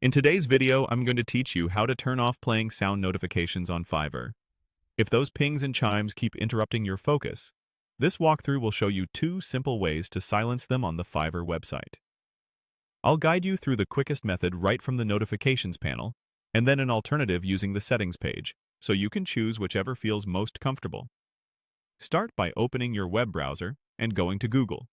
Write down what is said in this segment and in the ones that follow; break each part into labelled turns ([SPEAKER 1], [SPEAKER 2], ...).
[SPEAKER 1] In today's video, I'm going to teach you how to turn off playing sound notifications on Fiverr. If those pings and chimes keep interrupting your focus, this walkthrough will show you two simple ways to silence them on the Fiverr website. I'll guide you through the quickest method right from the notifications panel, and then an alternative using the settings page, so you can choose whichever feels most comfortable. Start by opening your web browser and going to Google.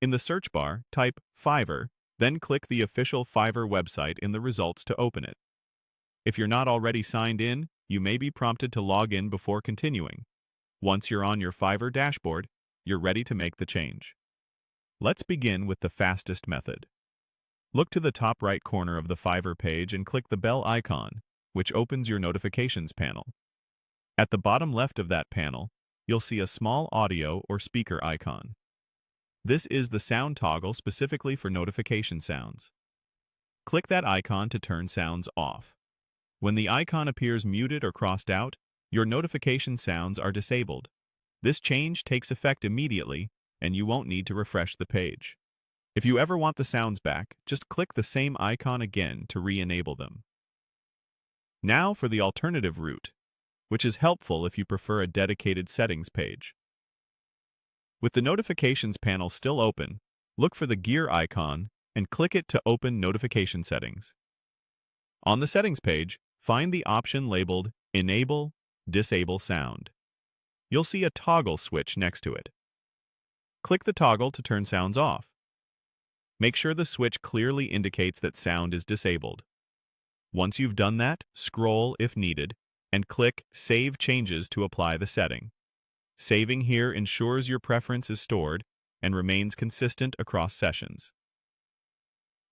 [SPEAKER 1] In the search bar, type Fiverr, then click the official Fiverr website in the results to open it. If you're not already signed in, you may be prompted to log in before continuing. Once you're on your Fiverr dashboard, you're ready to make the change. Let's begin with the fastest method. Look to the top right corner of the Fiverr page and click the bell icon, which opens your notifications panel. At the bottom left of that panel, you'll see a small audio or speaker icon. This is the sound toggle specifically for notification sounds. Click that icon to turn sounds off. When the icon appears muted or crossed out, your notification sounds are disabled. This change takes effect immediately, and you won't need to refresh the page. If you ever want the sounds back, just click the same icon again to re-enable them. Now for the alternative route, which is helpful if you prefer a dedicated settings page. With the notifications panel still open, look for the gear icon and click it to open notification settings. On the settings page, find the option labeled Enable, Disable Sound. You'll see a toggle switch next to it. Click the toggle to turn sounds off. Make sure the switch clearly indicates that sound is disabled. Once you've done that, scroll if needed and click Save Changes to apply the setting. Saving here ensures your preference is stored and remains consistent across sessions.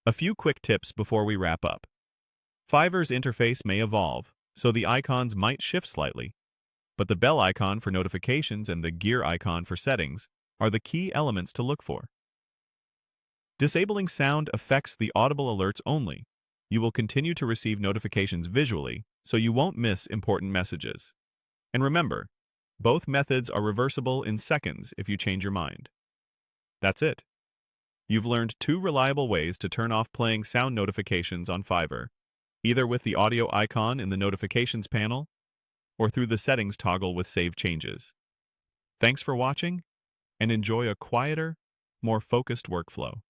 [SPEAKER 1] A few quick tips before we wrap up. Fiverr's interface may evolve, so the icons might shift slightly, but the bell icon for notifications and the gear icon for settings are the key elements to look for. Disabling sound affects the audible alerts only. You will continue to receive notifications visually, so you won't miss important messages. And remember, both methods are reversible in seconds if you change your mind. That's it. You've learned two reliable ways to turn off playing sound notifications on Fiverr, either with the audio icon in the notifications panel or through the settings toggle with save changes. Thanks for watching, and enjoy a quieter, more focused workflow.